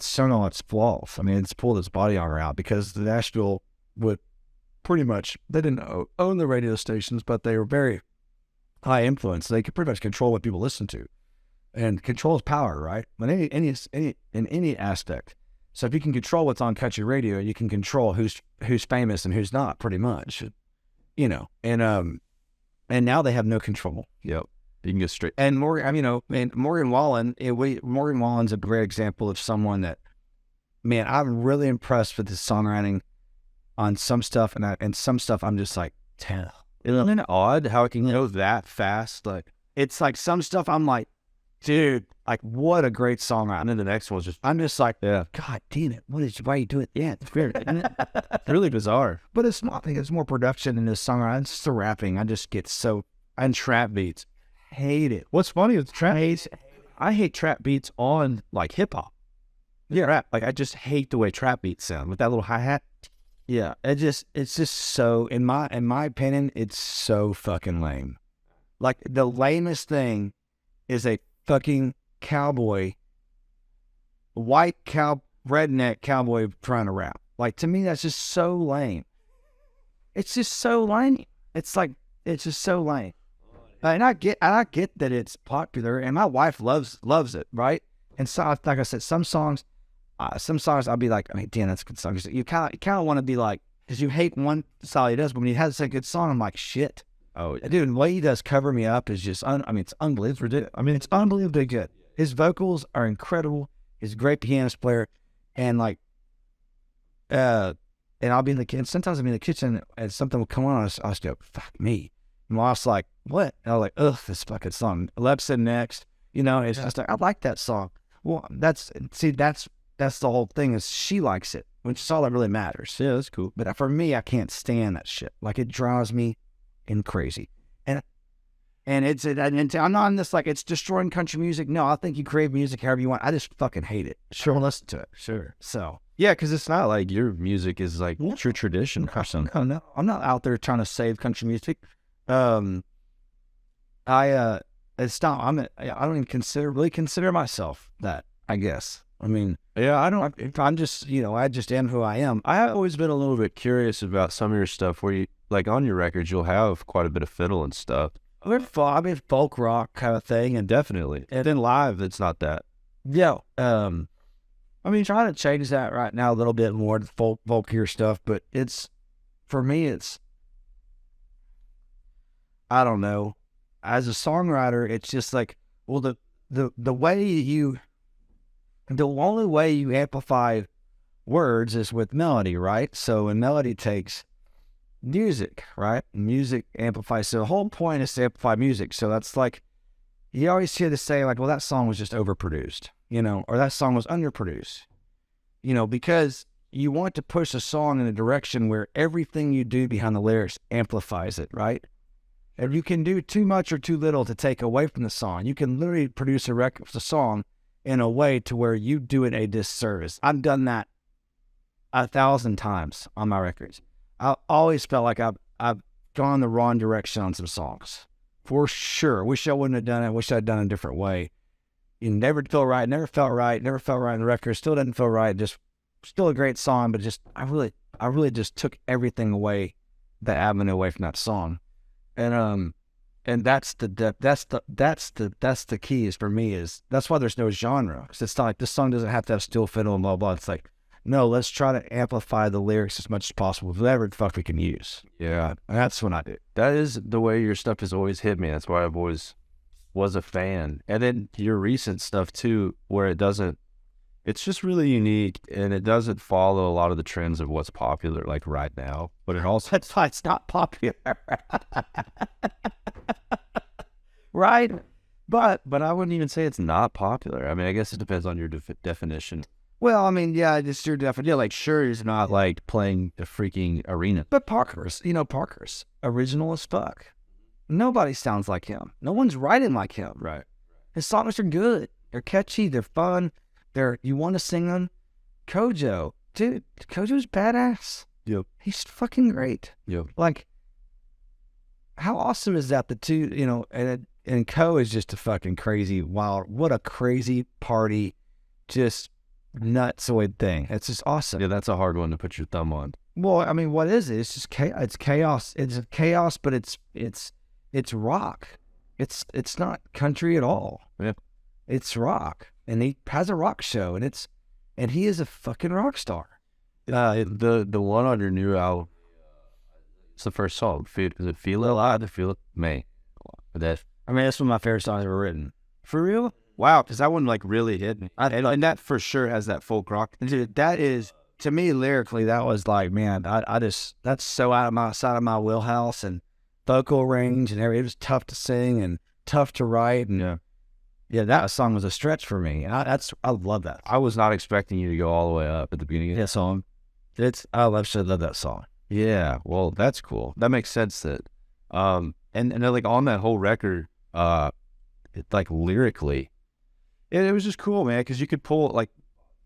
shown all its flaws. I mean, it's pulled its body armor out because the Nashville would pretty much, they didn't own the radio stations, but they were very high influence. They could pretty much control what people listen to, and control is power, right? In any aspect. So if you can control what's on country radio, you can control who's famous and who's not, pretty much. And now they have no control. Yep. You can go straight. And Morgan Wallen, Morgan Wallen's a great example of someone that, man, I'm really impressed with his songwriting on some stuff, and some stuff I'm just like, damn. Isn't it odd how it can go that fast? Like, it's like some stuff I'm like, dude, like what a great songwriter. And then the next one's just, I'm just like, yeah, God damn it, why are you doing it? Yeah, it's weird. it's really bizarre. But it's not, I think it's more production in his songwriting. It's just the rapping. I just get so, and trap beats. Hate it. What's funny is I hate trap beats on like hip hop. Yeah, rap. Like I just hate the way trap beats sound with that little hi hat. Yeah, it's just so, in my opinion, it's so fucking lame. Like the lamest thing is a fucking redneck cowboy trying to rap. Like to me, that's just so lame. It's just so lame. It's just so lame. And I get that it's popular, and my wife loves it, right? And so, like I said, some songs I'll be like, I mean, damn, that's a good song. You kind of want to be like, because you hate one style he does, but when he has a good song, I'm like, shit. Oh, yeah. Dude, the way he does Cover Me Up is just, it's unbelievable. It's unbelievably good. His vocals are incredible. He's a great piano player, and like, and I'll be in the kitchen. Sometimes I'll be in the kitchen, and something will come on. I'll just go, fuck me. And my wife's like, what? And I was like, ugh, this fucking song. Alexa Next, it's just like, I like that song. Well, that's the whole thing, is she likes it, which is all that really matters. Yeah, that's cool. But for me, I can't stand that shit. Like, it drives me crazy. And I'm not on this like it's destroying country music. No, I think you create music however you want. I just fucking hate it. Sure, listen to it. Sure. So yeah, because it's not like your music is like true tradition or something. No, I'm not out there trying to save country music. It's not. I don't even really consider myself that, I guess. I mean, yeah, I'm just, I just am who I am. I've always been a little bit curious about some of your stuff where you, like on your records, you'll have quite a bit of fiddle and stuff. We're folk rock kind of thing, and Definitely. And then live, it's not that. yeah. Trying to change that right now a little bit more to folkier stuff, but for me, I don't know. As a songwriter, it's just like, well, the only way you amplify words is with melody, right? So, and melody takes music, right? Music amplifies. So the whole point is to amplify music. So that's like, you always hear the saying like, well, that song was just overproduced, or that song was underproduced, because you want to push a song in a direction where everything you do behind the lyrics amplifies it, right? And you can do too much or too little to take away from the song. You can literally produce a song in a way to where you do it a disservice. I've done that 1,000 times on my records. I always felt like I've gone the wrong direction on some songs. For sure. Wish I wouldn't have done it. Wish I'd done it a different way. You never felt right in the record. Still didn't feel right. Just still a great song, but just I really just took everything away, the avenue away from that song. And that's the key is for me is that's why there's no genre. It's not like this song doesn't have to have steel fiddle and blah blah. It's like, no, let's try to amplify the lyrics as much as possible with whatever the fuck we can use. Yeah. And that's what I do. That is the way your stuff has always hit me. That's why I've always was a fan. And then your recent stuff too, where it's just really unique and it doesn't follow a lot of the trends of what's popular like right now. But it also, That's why it's not popular. Right? but I wouldn't even say it's not popular. I mean, I guess it depends on your definition. Well, yeah, it's your definition. Like, sure, he's not Like playing a freaking arena. But Parker's original as fuck. Nobody sounds like him. No one's writing like him. Right. His songs are good. They're catchy. They're fun. You want to sing them. Kojo's badass. Yep. He's fucking great. Yep. Like, how awesome is that? The two, and Co is just a fucking crazy, wild, what a crazy party, just nutsoid thing. It's just awesome. Yeah, that's a hard one to put your thumb on. Well, what is it? It's just chaos. It's chaos. It's chaos, but it's rock. It's not country at all. Yeah. It's rock. And he has a rock show, and he is a fucking rock star. The one on your new album, it's the first song. Is it Feel It Alive? Feel It May. That's one of my favorite songs ever written. For real? Wow, because that one like really hit me. And that for sure has that folk rock. Dude, that is, to me, lyrically, that was like, man, that's so outside of my wheelhouse and vocal range and everything. It was tough to sing and tough to write. And yeah, that song was a stretch for me. I love that. I was not expecting you to go all the way up at the beginning of that song. I love that song. Yeah, well, that's cool. That makes sense that, and like on that whole record, like lyrically, it was just cool, man, because you could pull, like,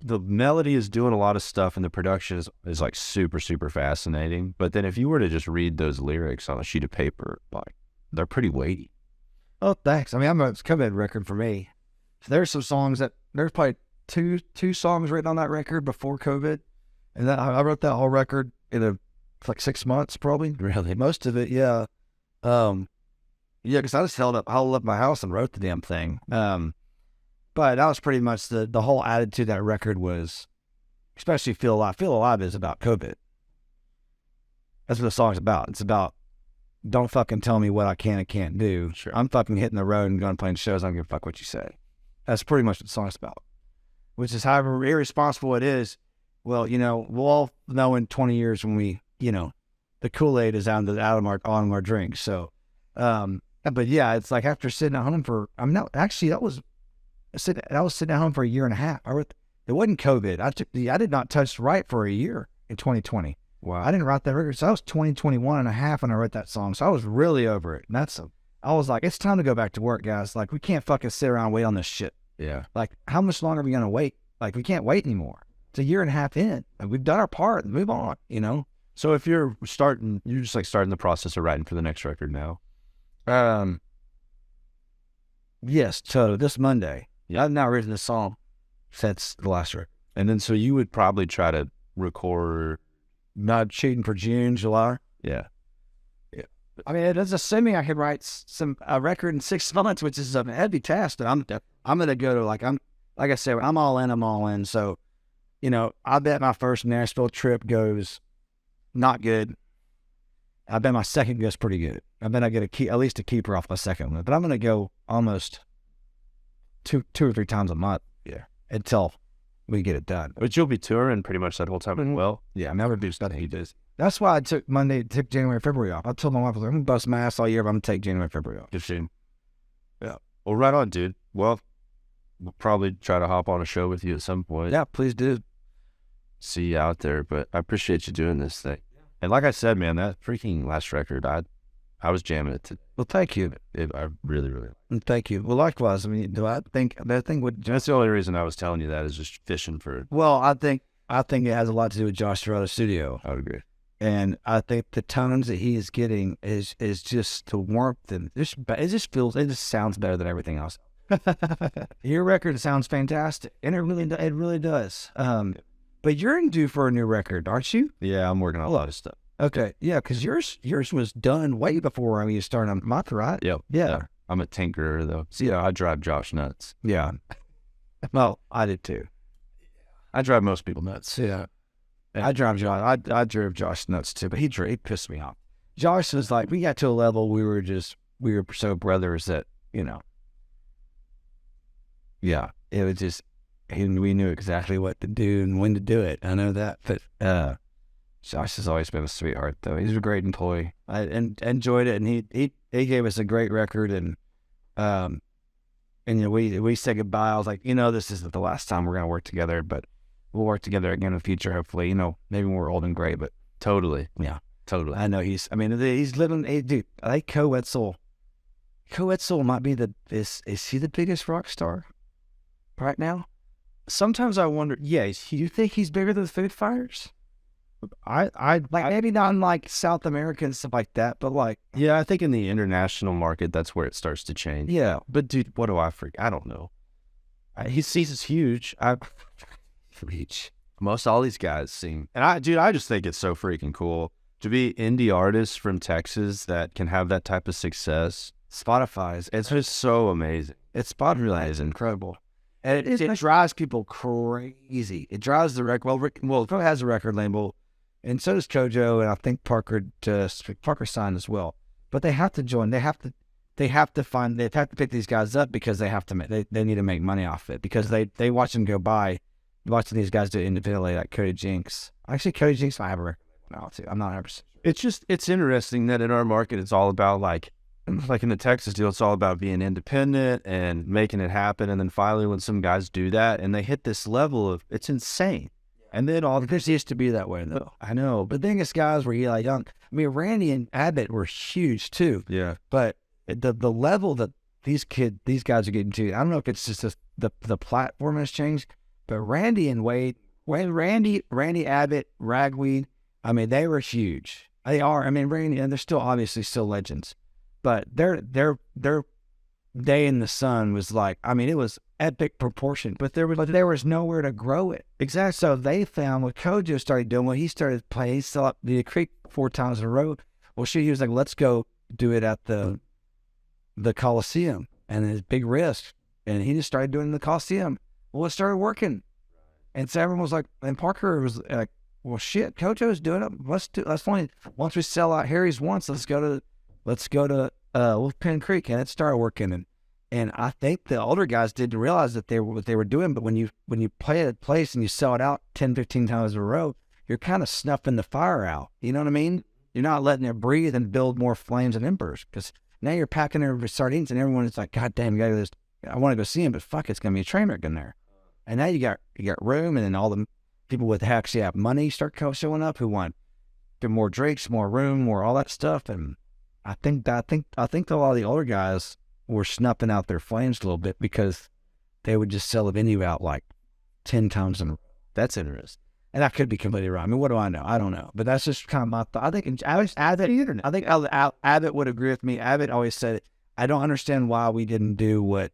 the melody is doing a lot of stuff and the production is like super, super fascinating. But then if you were to just read those lyrics on a sheet of paper, like, they're pretty weighty. Oh, thanks. it's a COVID record for me. So there's some songs there's probably two songs written on that record before COVID. And I wrote that whole record in like 6 months, probably. Really? Most of it, yeah. Because I just held up my house and wrote the damn thing. But that was pretty much the whole attitude of that record was, especially Feel Alive. Feel Alive is about COVID. That's what the song's about. It's about, don't fucking tell me what I can and can't do. Sure. I'm fucking hitting the road and going playing shows. I don't give a fuck what you say. That's pretty much what the song's about. Which is however irresponsible it is. Well, we'll all know in 20 years when we, the Kool-Aid is out of our drinks. So, but yeah, it's like after sitting at home I was sitting at home for a year and a half. It wasn't COVID. I did not touch write for a year in 2020. Wow. I didn't write that record. So I was 21 and a half when I wrote that song. So I was really over it. And I was like, it's time to go back to work, guys. Like, we can't fucking sit around and wait on this shit. Yeah. Like, how much longer are we going to wait? Like, we can't wait anymore. It's a year and a half in. Like, we've done our part. Move on, So if you're just like starting the process of writing for the next record now. Yes. So this Monday, I've now written a song since the last record. And then so you would probably try to record. Not shooting for June, July. Yeah. I mean, it is assuming I could write a record in 6 months, which is a heavy task. But I'm gonna go to like I said, I'm all in. I'm all in. So, I bet my first Nashville trip goes not good. I bet my second goes pretty good. I bet I get at least a keeper off my second one. But I'm gonna go almost two or three times a month. Yeah, until we get it done. But you'll be touring pretty much that whole time as well. Yeah, I'm never do stuff he does. That's why I took January, February off. I told my wife, I'm going to bust my ass all year, but I'm going to take January, February off. Good shit. Yeah. Well, right on, dude. Well, we'll probably try to hop on a show with you at some point. Yeah, please do. See you out there, but I appreciate you doing this thing. And like I said, man, that freaking last record, I was jamming it today. Well, thank you. I really, really. Thank you. Well, likewise. I mean, do I think that thing would? That's the only reason I was telling you that is just fishing for. Well, I think it has a lot to do with Josh Jarrod's studio. I would agree. And I think the tones that he is getting is just the warmth, and it just sounds better than everything else. Your record sounds fantastic, and it really does. But you're due for a new record, aren't you? Yeah, I'm working on a lot of stuff. Okay, yeah, because yours was done way before you started on Month, right? Yep. Yeah. I'm a tinkerer though. See, I drive Josh nuts. Yeah. Well, I did too. I drive most people nuts. Yeah. I drove Josh nuts too, but he pissed me off. Josh was like, we got to a level we were so brothers that, yeah, it was just, we knew exactly what to do and when to do it. I know that, but Josh has always been a sweetheart though. He's a great employee. I enjoyed it, and he gave us a great record, and we said goodbye. I was like, this isn't the last time we're gonna work together, but we'll work together again in the future, hopefully. Maybe when we're old and gray, but totally. Yeah, totally. I know he's living. Dude, I think Co Etzel might be is he the biggest rock star right now? Sometimes I wonder. Yeah, You think he's bigger than the Foo Fighters? Maybe not in like South America and stuff like that, but like, yeah, I think in the international market, that's where it starts to change. yeah. But dude, what do I freak? I don't know. His season's huge. Reach. Most all these guys seem, and I just think it's so freaking cool to be indie artists from Texas that can have that type of success. It's just so amazing. Spotify is incredible. And it drives people crazy. It drives the record. Well, Phil has a record label, and so does Kojo, and I think Parker signed as well. But they have to join. They have to pick these guys up because they have to. They need to make money off it because they watch them go by, watching these guys do it independently, like Cody Jinks. Actually, Cody Jinks might have a record label now too. I'm not 100%. It's interesting that in our market, it's all about like in the Texas deal, it's all about being independent and making it happen. And then finally, when some guys do that and they hit this level of, it's insane. And then This used to be that way though. I know, but the thing is, guys were Eli Young. I mean, Randy and Abbott were huge too. Yeah. But the level that these guys are getting to, I don't know if it's just the platform has changed, but Randy and Randy Abbott, Ragweed, I mean, they were huge. They are. I mean, Randy, and they're still obviously still legends. But their day in the sun was like, I mean, it was epic proportion, but there was nowhere to grow it. Exactly. So they found what Kojo started doing. Well, he started playing. He saw the Creek 4 times in a row. Well, he was like, let's go do it at the Coliseum, and his big risk, and he just started doing it in the Coliseum. Well, it started working, and so everyone was like, and Parker was like, well, shit, Kojo's doing it. Let's only once we sell out Harry's once, let's go to Wolfpen Creek, and it started working. And I think the older guys didn't realize that what they were doing. But when you play a place and you sell it out 10, 15 times in a row, you're kind of snuffing the fire out. You know what I mean? You're not letting it breathe and build more flames and embers, because now you're packing their sardines, and everyone is like, God damn, I want to go see him, but fuck, it's gonna be a train wreck in there. And now you got room, and then all the people with actually have money start showing up who want more drinks, more room, more all that stuff. And I think a lot of the older guys were snuffing out their flames a little bit because they would just sell a venue out like 10 times in a row. That's interesting. And I could be completely wrong. I mean, what do I know? I don't know. But that's just kind of my thought. I think Abbott would agree with me. Abbott always said, I don't understand why we didn't do what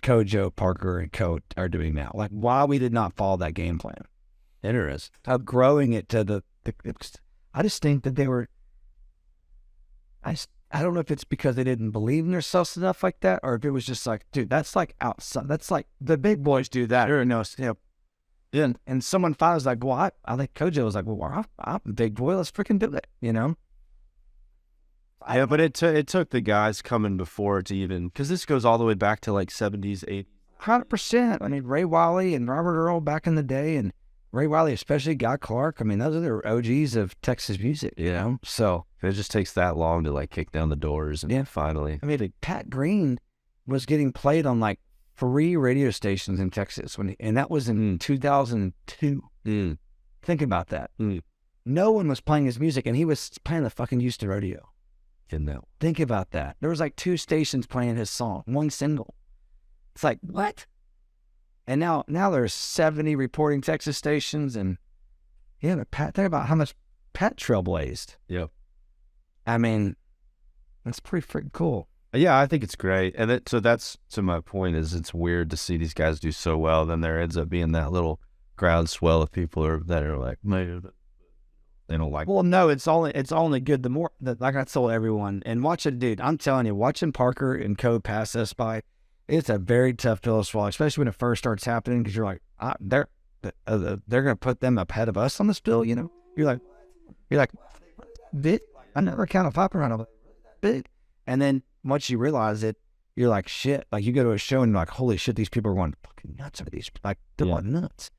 Kojo, Parker, and Co are doing now. Like, why we did not follow that game plan. Interesting. How growing it to I just think that they were, I don't know if it's because they didn't believe in themselves enough like that, or if it was just like, dude, that's like outside. That's like the big boys do that. Or no, and someone finally was like, well, I think Kojo was like, well, I'm a big boy. Let's freaking do it, you know? Yeah, but it took the guys coming before to even, because this goes all the way back to like 70s, 80s. 100%. I mean, Ray Wiley and Robert Earl back in the day, and Ray Wiley, especially Guy Clark. I mean, those are the OGs of Texas music, you know? So it just takes that long to like kick down the doors and finally. I mean, like, Pat Green was getting played on like 3 radio stations in Texas and that was in 2002. Think about that. No one was playing his music, and he was playing the fucking Houston Rodeo. Think about that. There was like 2 stations playing his song, 1 single. It's like, what? And now there's 70 reporting Texas stations, and but Pat, think about how much Pat trailblazed. Yep. I mean, that's pretty freaking cool. Yeah, I think it's great. And so that's to my point, is it's weird to see these guys do so well. Then there ends up being that little groundswell of people that are like, man, they don't like. Well, no, it's only good the more that, like I told everyone, and watching, dude, I'm telling you, watching Parker and Co pass us by, it's a very tough pill to swallow, especially when it first starts happening, because you're like, they're gonna put them ahead of us on this bill, you know? You're like, big? I never counted 5 around a big, and then once you realize it, you're like, shit. Like, you go to a show and you're like, holy shit, these people are going fucking nuts over these, like, they're going nuts.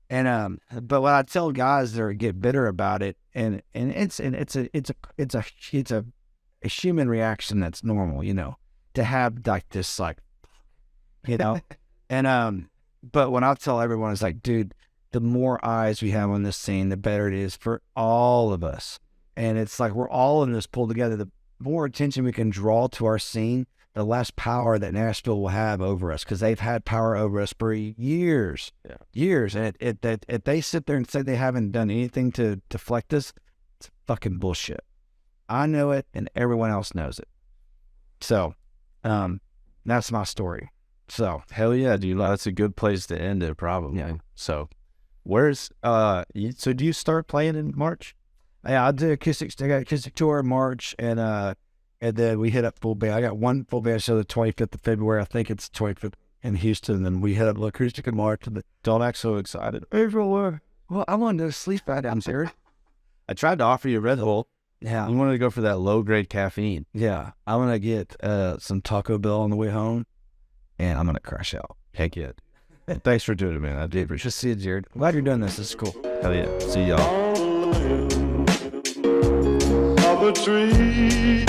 And but when I tell guys that get bitter about it, and it's a human reaction that's normal, you know, to have like this, like, you know, and but when I tell everyone, it's like, dude, the more eyes we have on this scene, the better it is for all of us. And it's like we're all in this pulled together. The more attention we can draw to our scene, the less power that Nashville will have over us, because they've had power over us for years. And if they sit there and say they haven't done anything to deflect us, it's fucking bullshit. I know it, and everyone else knows it. So, that's my story. So, hell yeah, dude, that's a good place to end it, probably. Yeah. So, where's so do you start playing in March? Yeah, I got acoustic tour in March, and then we hit up full band. I got 1 full band show the 25th of February. I think it's 25th in Houston. And we hit up acoustic in March. And Don't act so excited. well, I wanted to sleep right down there. I tried to offer you a Red Bull. Yeah. You wanted to go for that low grade caffeine. Yeah. I'm going to get some Taco Bell on the way home, and I'm going to crash out. Heck yeah. Thanks for doing it, man. I did appreciate it. Just see you, Jarrod. Glad you're doing this. This is cool. Hell yeah. See y'all. Of a tree